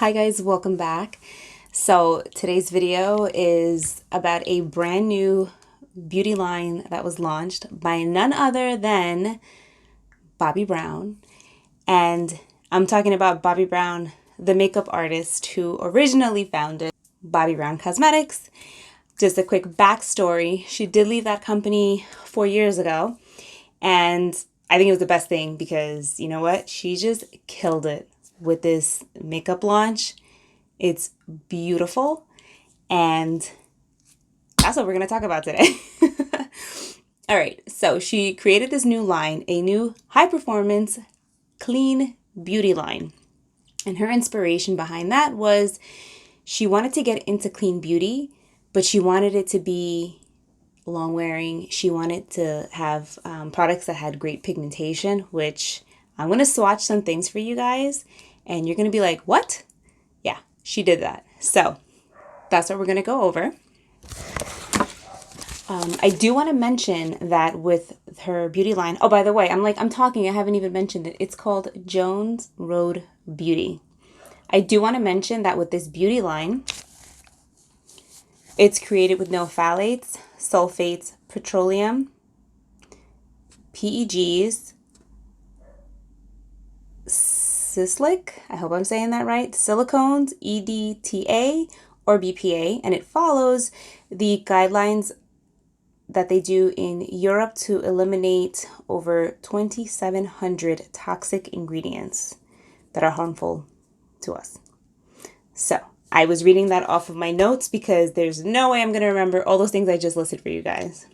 Hi guys, welcome back. So today's video is about a brand new beauty line that was launched by none other than Bobbi Brown. And I'm talking about Bobbi Brown, the makeup artist who originally founded Bobbi Brown Cosmetics. Just a quick backstory. She did leave that company 4 years ago. And I think it was the best thing because you know what? She just killed it with this makeup launch. It's beautiful, and that's what we're going to talk about today. All right, so she created this new line, a new high-performance, clean beauty line. And her inspiration behind that was she wanted to get into clean beauty, but she wanted it to be long-wearing. She wanted to have products that had great pigmentation, which I'm going to swatch some things for you guys, and you're going to be like, what? Yeah, she did that. So that's what we're going to go over. I do want to mention that with her beauty line, oh, by the way, I'm talking, I haven't even mentioned it. It's called Jones Road Beauty. I do want to mention that with this beauty line, it's created with no phthalates, sulfates, petroleum, PEGs, Silic, I hope I'm saying that right, silicones, EDTA, or BPA, and it follows the guidelines that they do in Europe to eliminate over 2,700 toxic ingredients that are harmful to us. So I was reading that off of my notes because there's no way I'm going to remember all those things I just listed for you guys.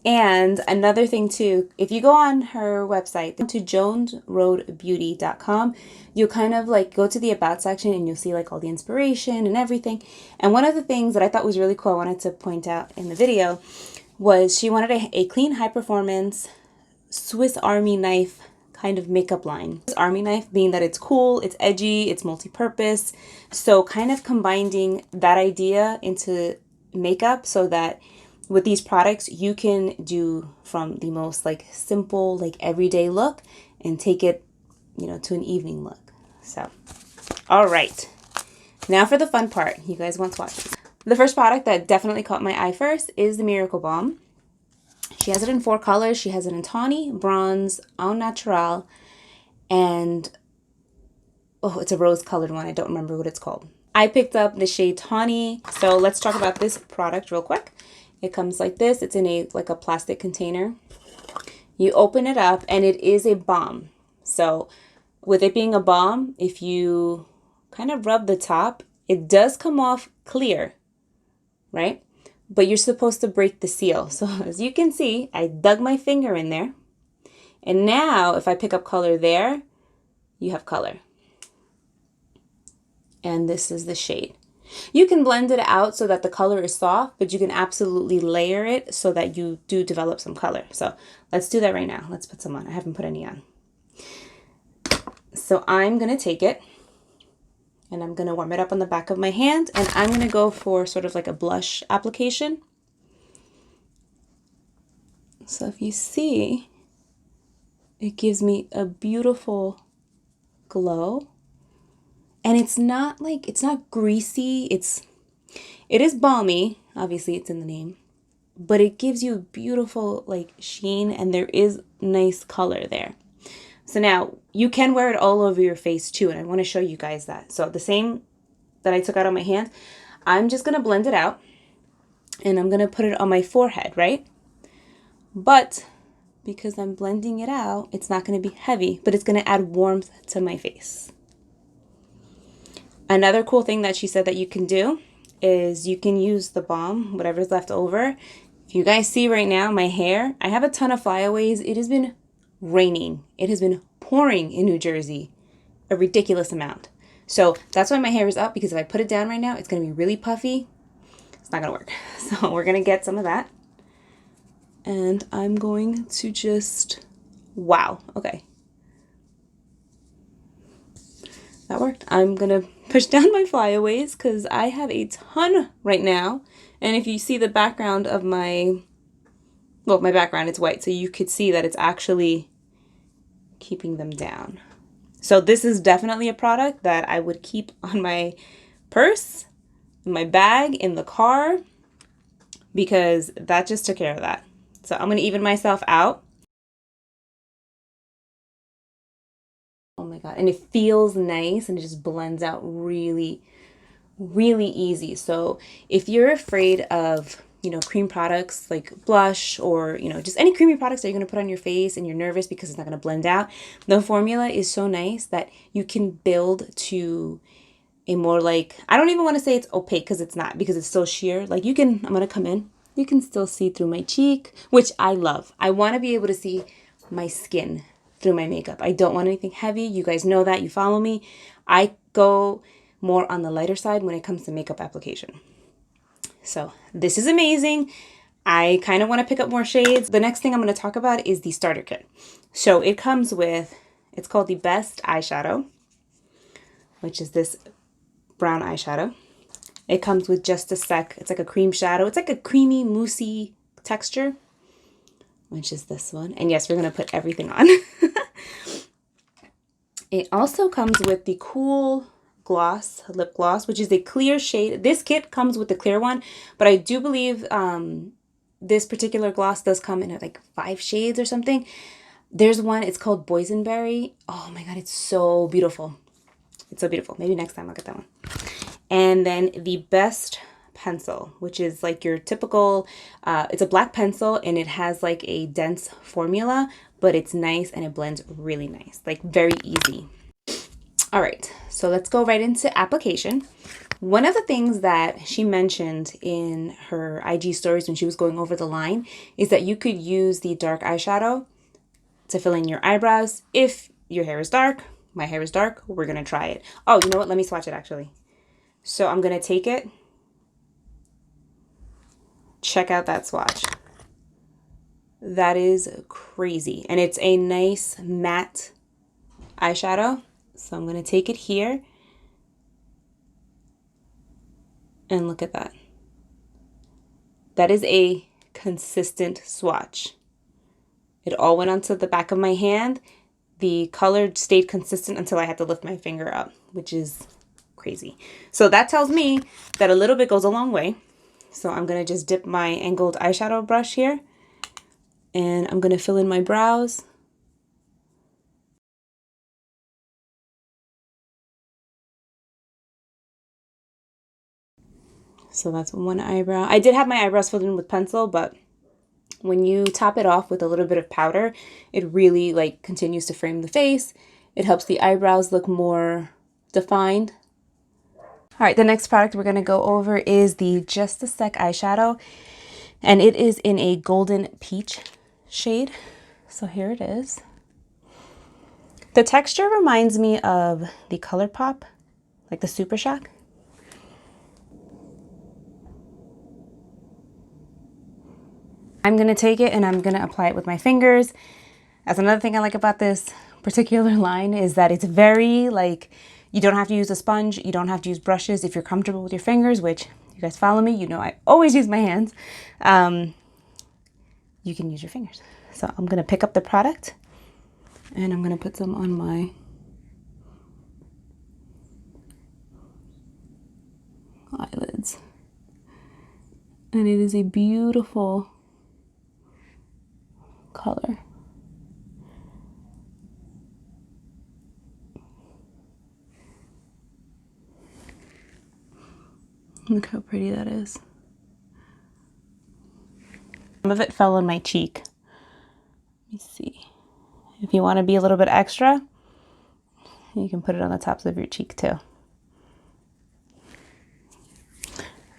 And another thing too, if you go on her website to jonesroadbeauty.com, you'll kind of like go to the about section and you'll see like all the inspiration and everything. And one of the things that I thought was really cool, I wanted to point out in the video, was she wanted a clean, high performance Swiss Army knife kind of makeup line. Swiss Army knife being that it's cool, it's edgy, it's multi-purpose. So kind of combining that idea into makeup so that with these products, you can do from the most like simple, like everyday look and take it, to an evening look. So, all right. Now for the fun part. You guys want swatches. The first product that definitely caught my eye first is the Miracle Balm. She has it in 4 colors. She has it in Tawny, Bronze, Au Natural, and oh, it's a rose colored one. I don't remember what it's called. I picked up the shade Tawny. So let's talk about this product real quick. It comes like this. It's in a plastic container. You open it up and it is a balm. So with it being a balm, if you kind of rub the top, it does come off clear, right? But you're supposed to break the seal. So as you can see, I dug my finger in there. And now if I pick up color there, you have color. And this is the shade. You can blend it out so that the color is soft, but you can absolutely layer it so that you do develop some color. So let's do that right now. Let's put some on. I haven't put any on. So I'm going to take it and I'm going to warm it up on the back of my hand, and I'm going to go for sort of like a blush application. So if you see, it gives me a beautiful glow. And it's not greasy. It is balmy. Obviously it's in the name, but it gives you a beautiful sheen, and there is nice color there. So now you can wear it all over your face too. And I want to show you guys that. So the same that I took out on my hand, I'm just going to blend it out and I'm going to put it on my forehead, right? But because I'm blending it out, it's not going to be heavy, but it's going to add warmth to my face. Another cool thing that she said that you can do is you can use the balm, whatever's left over. If you guys see right now, my hair, I have a ton of flyaways. It has been raining. It has been pouring in New Jersey, a ridiculous amount. So that's why my hair is up, because if I put it down right now, it's going to be really puffy. It's not going to work. So we're going to get some of that. And I'm going to just, wow, okay. That worked. I'm going to push down my flyaways because I have a ton right now. And if you see the background of my background, it's white. So you could see that it's actually keeping them down. So this is definitely a product that I would keep on my purse, in my bag, in the car, because that just took care of that. So I'm going to even myself out. Oh my God. And it feels nice and it just blends out really, really easy. So if you're afraid of, you know, cream products like blush or, you know, just any creamy products that you're going to put on your face and you're nervous because it's not going to blend out, the formula is so nice that you can build to a more like, I don't even want to say it's opaque because it's not, because it's so sheer. Like you can, I'm going to come in, you can still see through my cheek, which I love. I want to be able to see my skin through my makeup. I don't want anything heavy. You guys know that. You follow me. I go more on the lighter side when it comes to makeup application. So this is amazing. I kind of want to pick up more shades. The next thing I'm going to talk about is the starter kit. So it comes with, it's called the Best Eyeshadow, which is this brown eyeshadow. It comes with Just a Sec. It's like a cream shadow. It's like a creamy, moussey texture, which is this one. And yes, we're going to put everything on. It also comes with the Cool Gloss lip gloss, which is a clear shade. This kit comes with the clear one, but I do believe this particular gloss does come in at like 5 shades or something. There's one, it's called Boysenberry. Oh my God, it's so beautiful. It's so beautiful. Maybe next time I'll get that one. And then the Best Pencil, which is like your typical, it's a black pencil and it has like a dense formula, but it's nice and it blends really nice, like very easy. All right, so let's go right into application. One of the things that she mentioned in her IG stories when she was going over the line is that you could use the dark eyeshadow to fill in your eyebrows. If your hair is dark, my hair is dark, we're gonna try it. Oh, you know what? Let me swatch it actually. So I'm gonna take it. Check out that swatch. That is crazy. And it's a nice matte eyeshadow. So I'm going to take it here. And look at that. That is a consistent swatch. It all went onto the back of my hand. The color stayed consistent until I had to lift my finger up, which is crazy. So that tells me that a little bit goes a long way. So I'm going to just dip my angled eyeshadow brush here. And I'm going to fill in my brows. So that's one eyebrow. I did have my eyebrows filled in with pencil, but when you top it off with a little bit of powder, it really like continues to frame the face. It helps the eyebrows look more defined. All right, the next product we're going to go over is the Just a Sec eyeshadow. And it is in a golden peach shade. So here it is. The texture reminds me of the ColourPop, like the Super Shock. I'm going to take it and I'm going to apply it with my fingers. That's another thing I like about this particular line is that it's very like, you don't have to use a sponge. You don't have to use brushes. If you're comfortable with your fingers, which you guys follow me, you know I always use my hands. You can use your fingers. So I'm going to pick up the product and I'm going to put some on my eyelids. And it is a beautiful color. Look how pretty that is. Some of it fell on my cheek. Let me see. If you want to be a little bit extra, you can put it on the tops of your cheek too.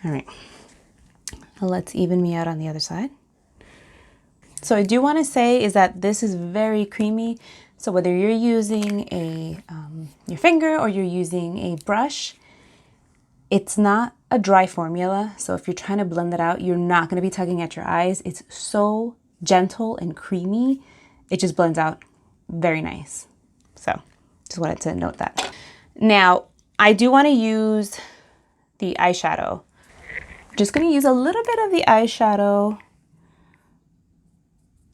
All right. Let's even me out on the other side. So I do want to say is that this is very creamy. So whether you're using your finger or you're using a brush, it's not a dry formula. So if you're trying to blend it out, you're not going to be tugging at your eyes. It's so gentle and creamy. It just blends out very nice. So just wanted to note that. Now, I do want to use the eyeshadow. Just going to use a little bit of the eyeshadow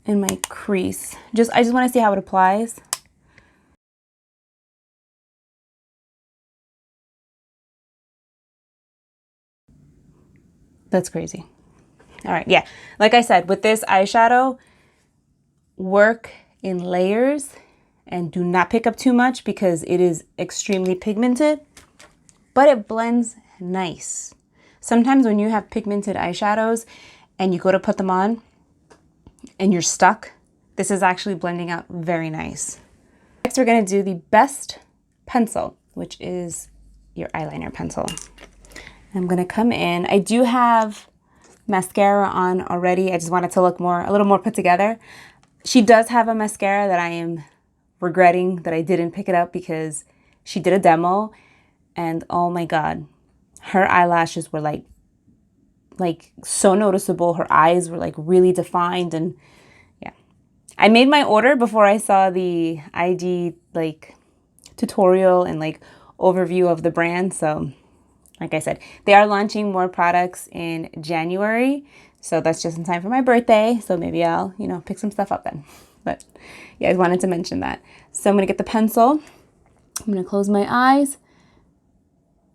in my crease. I just want to see how it applies. That's crazy. All right, yeah. Like I said, with this eyeshadow, work in layers and do not pick up too much because it is extremely pigmented, but it blends nice. Sometimes when you have pigmented eyeshadows and you go to put them on and you're stuck, this is actually blending out very nice. Next, we're gonna do the best pencil, which is your eyeliner pencil. I'm gonna come in. I do have mascara on already. I just wanted to look a little more put together. She does have a mascara that I am regretting that I didn't pick it up because she did a demo and oh my God, her eyelashes were like so noticeable. Her eyes were like really defined and yeah. I made my order before I saw the IG like tutorial and like overview of the brand. So like I said, they are launching more products in January. So that's just in time for my birthday. So maybe I'll, you know, pick some stuff up then. But yeah, I wanted to mention that. So I'm going to get the pencil. I'm going to close my eyes.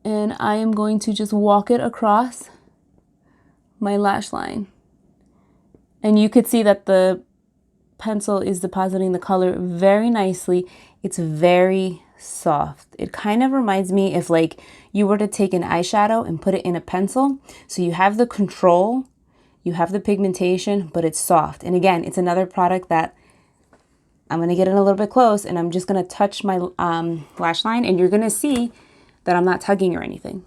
And I am going to just walk it across my lash line. And you could see that the pencil is depositing the color very nicely. It's very soft. It kind of reminds me if like you were to take an eyeshadow and put it in a pencil. So you have the control, you have the pigmentation, but it's soft. And again, it's another product that I'm going to get in a little bit close and I'm just going to touch my lash line and you're going to see that I'm not tugging or anything.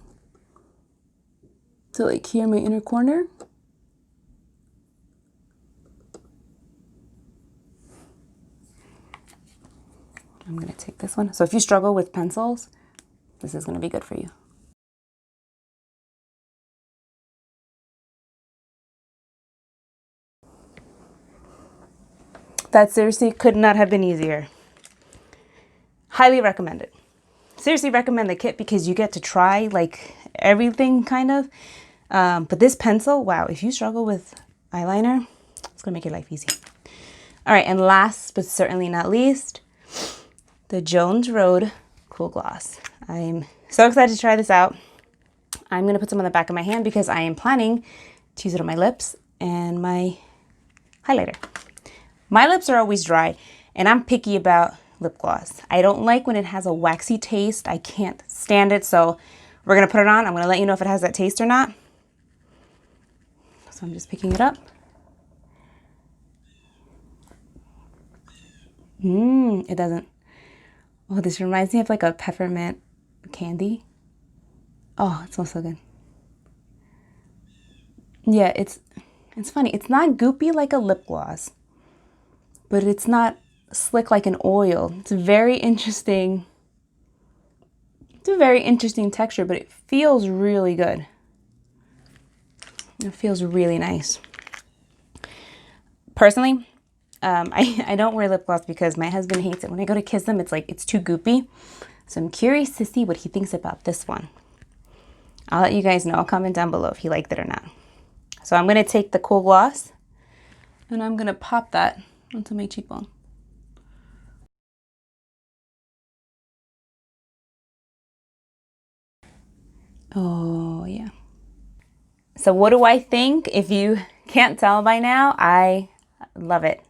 So like here, my inner corner. I'm going to take this one. So if you struggle with pencils, this is going to be good for you. That seriously could not have been easier. Highly recommend it. Seriously recommend the kit because you get to try like everything kind of. But this pencil, wow, if you struggle with eyeliner, it's going to make your life easy. All right, and last but certainly not least, the Jones Road Cool Gloss. I'm so excited to try this out. I'm going to put some on the back of my hand because I am planning to use it on my lips and my highlighter. My lips are always dry and I'm picky about lip gloss. I don't like when it has a waxy taste. I can't stand it. So we're going to put it on. I'm going to let you know if it has that taste or not. So I'm just picking it up. It doesn't. Oh, this reminds me of like a peppermint candy. Oh, it smells so good. Yeah, it's funny. It's not goopy like a lip gloss, but it's not slick like an oil. It's very interesting. It's a very interesting texture, but it feels really good. It feels really nice. Personally, I don't wear lip gloss because my husband hates it. When I go to kiss him, it's like, it's too goopy. So I'm curious to see what he thinks about this one. I'll let you guys know. I'll comment down below if he liked it or not. So I'm going to take the Cool Gloss and I'm going to pop that onto my cheekbone. Oh, yeah. So what do I think? If you can't tell by now, I love it.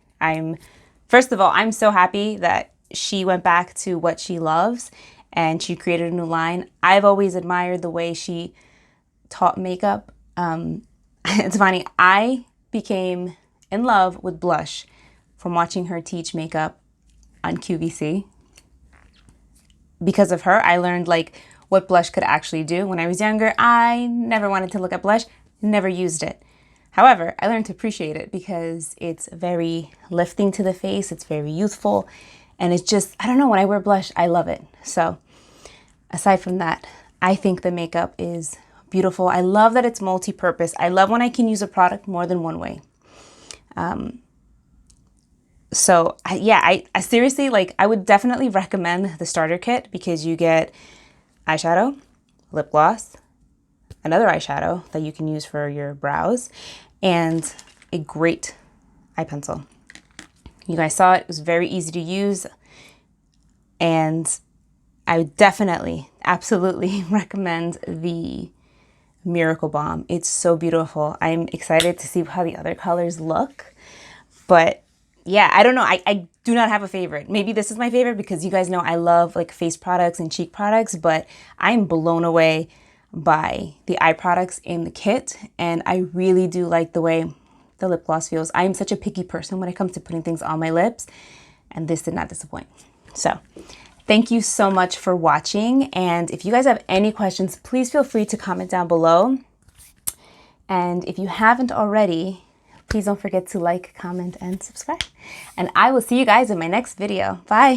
First of all, I'm so happy that she went back to what she loves and she created a new line. I've always admired the way she taught makeup. It's funny, I became in love with blush from watching her teach makeup on QVC. Because of her, I learned like what blush could actually do. When I was younger, I never wanted to look at blush, never used it. However, I learned to appreciate it because it's very lifting to the face, it's very youthful, and it's just, I don't know, when I wear blush, I love it. So aside from that, I think the makeup is beautiful. I love that it's multi-purpose. I love when I can use a product more than one way. So I seriously, like, I would definitely recommend the starter kit because you get eyeshadow, lip gloss, another eyeshadow that you can use for your brows, and a great eye pencil. You guys saw it was very easy to use, and I would definitely, absolutely recommend the Miracle Balm. It's so beautiful. I'm excited to see how the other colors look. But yeah, I don't know. I do not have a favorite. Maybe this is my favorite because you guys know I love like face products and cheek products, but I'm blown away by the eye products in the kit. And I really do like the way the lip gloss feels. I'm such a picky person when it comes to putting things on my lips, and this did not disappoint. So thank you so much for watching. And if you guys have any questions, please feel free to comment down below. And if you haven't already, please don't forget to like, comment, and subscribe. And I will see you guys in my next video. Bye.